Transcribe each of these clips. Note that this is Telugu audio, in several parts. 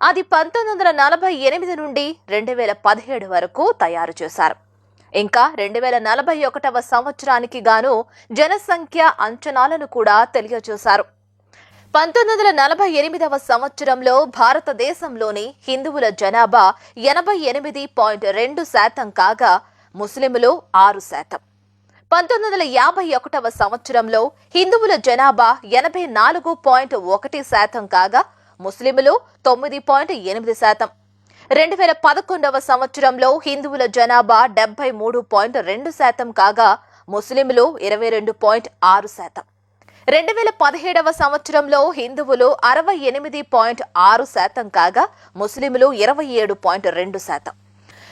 అది 1948 నుండి 2017 వరకు తయారు చేశారు. ఇంకా 2041వ సంవత్సరానికి గాను జనసంఖ్య అంచనాలను కూడా తెలియజేశారు. 1948వ సంవత్సరంలో భారతదేశంలోని హిందువుల జనాభా 88.2% కాగా ముస్లింలు 6%. 1951వ సంవత్సరంలో హిందువుల జనాభా 84.1% కాగా ముస్లింలు 9.8%. 2011వ సంవత్సరంలో హిందువుల జనాభా 73.2% కాగా ముస్లింలు 22.6%. 2017వ సంవత్సరంలో హిందువులు 68.6% కాగా ముస్లింలు 27.2%.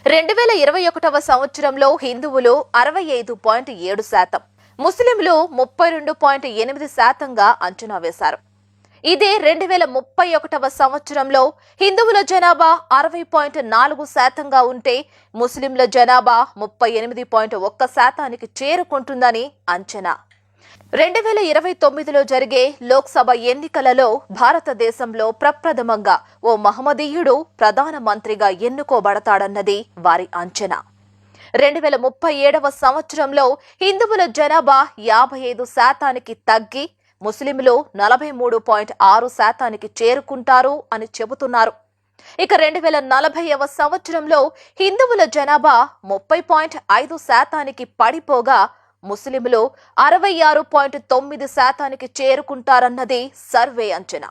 2021వ సంవత్సరంలో హిందువులు 65.7%, ముస్లింలు 32.8%గా అంచనా వేశారు. ఇదే 2031వ సంవత్సరంలో హిందువుల జనాభా 60.4%గా ఉంటే ముస్లింల జనాభా 38.1%కి చేరుకుంటుందని అంచనా. 2029లో జరిగే లోక్సభ ఎన్నికలలో భారతదేశంలో ప్రప్రథమంగా ఓ మహమ్మదీయుడు ప్రధానమంత్రిగా ఎన్నుకోబడతాడన్నది వారి అంచనా. 2037వ సంవత్సరంలో హిందువుల జనాభా 55%కి తగ్గి ముస్లింలు 43.6%కి చేరుకుంటారు అని చెబుతున్నారు. ఇక 2040వ సంవత్సరంలో హిందువుల జనాభా 30.5%కి పడిపోగా ముస్లింలు 66.9%కి చేరుకుంటారన్నది సర్వే అంచనా.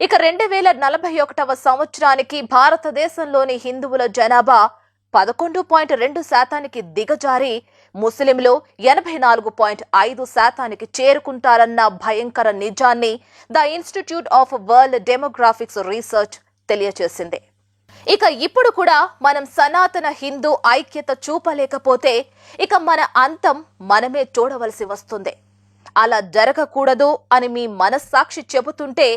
ఇక 2041వ సంవత్సరానికి భారతదేశంలోని హిందువుల జనాభా 11.2%కి దిగజారి ముస్లింలు 84.5%కి చేరుకుంటారన్న భయంకర నిజాన్ని the institute of world demographics research తెలియజేసింది. ఇక ఇప్పుడు కూడా మనం సనాతన హిందూ ఐక్యత చూపలేకపోతే ఇక మన అంతం మనమే చూడవలసి వస్తుంది. అలా జరగకూడదు అని మీ మనస్సాక్షి చెబుతుంటే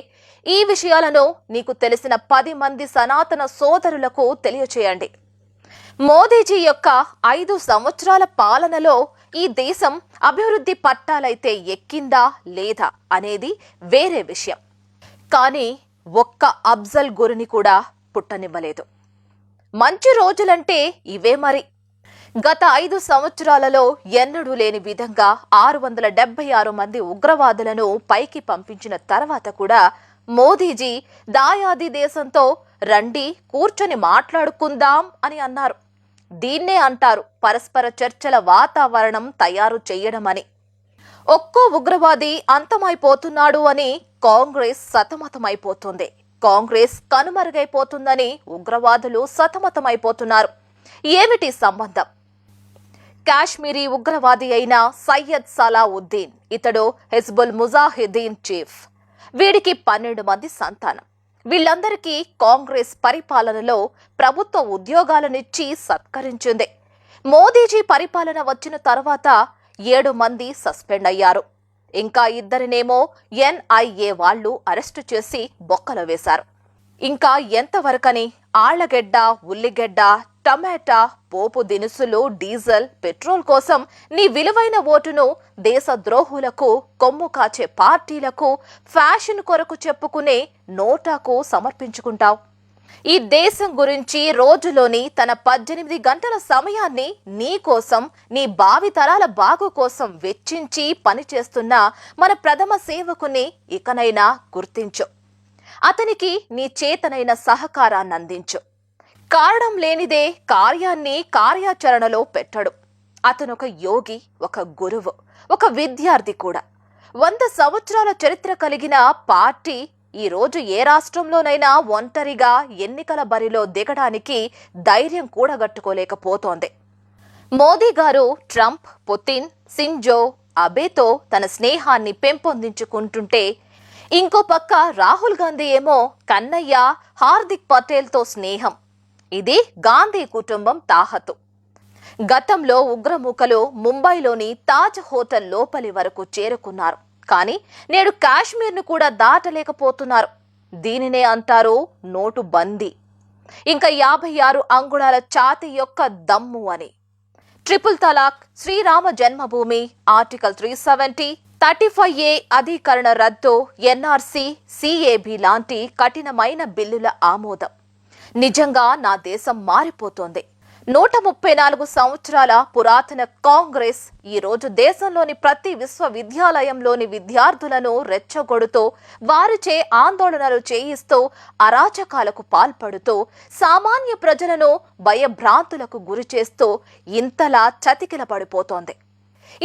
ఈ విషయాలను నీకు తెలిసిన 10 మంది సనాతన సోదరులకు తెలియచేయండి. మోదీజీ యొక్క 5 సంవత్సరాల పాలనలో ఈ దేశం అభివృద్ధి పట్టాలైతే ఎక్కిందా లేదా అనేది వేరే విషయం. కానీ ఒక్క అఫ్జల్ గురిని కూడా పుట్టనివ్వలేదు. మంచి రోజులంటే ఇవే మరి. గత 5 సంవత్సరాలలో ఎన్నడూ లేని విధంగా 676 మంది ఉగ్రవాదులను పైకి పంపించిన తర్వాత కూడా మోదీజీ దాయాది దేశంతో రండి కూర్చొని మాట్లాడుకుందాం అని అన్నారు. దీన్నే అంటారు పరస్పర చర్చల వాతావరణం తయారు చేయడం అని. ఒక్కో ఉగ్రవాది అంతమైపోతున్నాడు అని కాంగ్రెస్ సతమతమైపోతుంది. కాంగ్రెస్ కనుమరుగైపోతుందని ఉగ్రవాదులు సతమతమైపోతున్నారు. ఏమిటి సంబంధం? కాశ్మీరీ ఉగ్రవాది అయిన సయ్యద్ సలావుద్దీన్, ఇతడు హిజ్బుల్ ముజాహిదీన్ చీఫ్. వీడికి 12 మంది సంతానం. వీళ్ళందరికీ కాంగ్రెస్ పరిపాలనలో ప్రభుత్వ ఉద్యోగాలనిచ్చి సత్కరించింది. మోదీజీ పరిపాలన వచ్చిన తర్వాత 7 మంది సస్పెండ్ అయ్యారు. ఇంకా 2 ఎన్ఐఏ వాళ్లు అరెస్టు చేసి బొక్కలో వేశారు. ఇంకా ఎంతవరకని ఆళ్లగడ్డ, ఉల్లిగడ్డ, టమాటా, పోపు దినుసులు, డీజిల్, పెట్రోల్ కోసం నీ విలువైన ఓటును దేశ ద్రోహులకు, కొమ్ము కాచే పార్టీలకు, ఫ్యాషన్ కొరకు చెప్పుకునే నోటాకు సమర్పించుకుంటావు. ఈ దేశం గురించి రోజులోని తన 18 గంటల సమయాన్ని నీ కోసం, నీ భావితరాల బాగు కోసం వెచ్చించి పనిచేస్తున్న మన ప్రథమ సేవకుని ఇకనైనా గుర్తించు. అతనికి నీ చేతనైన సహకారాన్ని అందించు. కారణం లేనిదే కార్యాన్ని కార్యాచరణలో పెట్టడు. అతనొక యోగి, ఒక గురువు, ఒక విద్యార్థి కూడా. 100 సంవత్సరాల చరిత్ర కలిగిన పార్టీ ఈ రోజు ఏ రాష్ట్రంలోనైనా ఒంటరిగా ఎన్నికల బరిలో దిగడానికి ధైర్యం కూడగట్టుకోలేకపోతోంది. మోదీ గారు ట్రంప్, పుతిన్, సింజో అబేతో తన స్నేహాన్ని పెంపొందించుకుంటుంటే ఇంకో పక్క రాహుల్ గాంధీ ఏమో కన్నయ్య, హార్దిక్ పటేల్తో స్నేహం. ఇది గాంధీ కుటుంబం తాహతు. గతంలో ఉగ్రమూకలు ముంబైలోని తాజ్ హోటల్ లోపలి వరకు చేరుకున్నారు. కానీ నేడు కాశ్మీర్ను కూడా దాటలేకపోతున్నారు. దీనినే అంటారు నోటు బందీ. ఇంకా 56 అంగుళాల ఛాతీ యొక్క దమ్ము అని. ట్రిపుల్ తలాక్, శ్రీరామ జన్మభూమి, ఆర్టికల్ 370, 35A అధికరణ రద్దు, ఎన్ఆర్సీ, సిఏబి లాంటి కఠినమైన బిల్లుల ఆమోదం. నిజంగా నా దేశం మారిపోతోంది. 134 సంవత్సరాల పురాతన కాంగ్రెస్ ఈ రోజు దేశంలోని ప్రతి విశ్వవిద్యాలయంలోని విద్యార్థులను రెచ్చగొడుతూ, వారిచే ఆందోళనలు చేయిస్తూ, అరాచకాలకు పాల్పడుతూ, సామాన్య ప్రజలను భయభ్రాంతులకు గురిచేస్తూ ఇంతలా చతికిల పడిపోతోంది.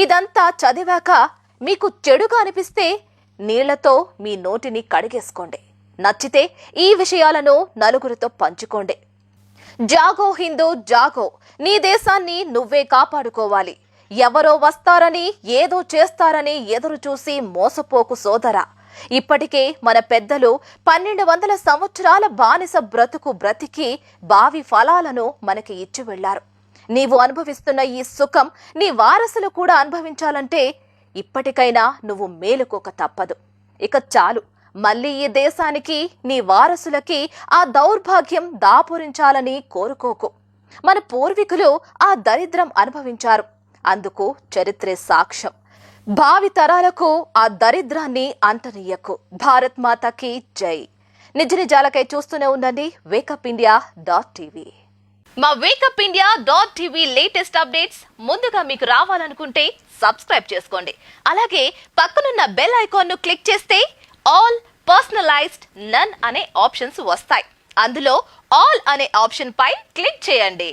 ఇదంతా చదివాక మీకు చెడుగా అనిపిస్తే నీళ్లతో మీ నోటిని కడిగేసుకోండి. నచ్చితే ఈ విషయాలను నలుగురితో పంచుకోండి. జాగో హిందూ జాగో, నీ దేశాన్ని నువ్వే కాపాడుకోవాలి. ఎవరో వస్తారని, ఏదో చేస్తారని ఎదురు చూసి మోసపోకు సోదరా. ఇప్పటికే మన పెద్దలు 1200 సంవత్సరాల బానిస బ్రతికి భావి ఫలాలను మనకి ఇచ్చి వెళ్లారు. నీవు అనుభవిస్తున్న ఈ సుఖం నీ వారసులు కూడా అనుభవించాలంటే ఇప్పటికైనా నువ్వు మేలుకోక తప్పదు. ఇక చాలు, మళ్ళీ ఈ దేశానికి, నీ వారసులకి ఆ దౌర్భాగ్యం దాపురించాలని కోరుకోకు. మన పూర్వీకులు ఆ దరిద్రం అనుభవించారు. అందుకు చరిత్రే సాక్ష్యం. భావి తరాలకు ఆ దరిద్రాన్ని అంటనీయకు. భారత్ మాతాకి జై. నిజ నిజాలకై చూస్తూనే ఉండండి wakeupindia.tv. మా wakeupindia.tv లేటెస్ట్ అప్డేట్స్ ముందుగా మీకు రావాలనుకుంటే సబ్స్క్రైబ్ చేసుకోండి. అలాగే పక్కనున్న బెల్ ఐకాన్ ను క్లిక్ చేస్తే ఆల్, పర్సనలైజ్డ్, నన్ అనే ఆప్షన్స్ వస్తాయి. అందులో ఆల్ అనే ఆప్షన్ పై క్లిక్ చేయండి.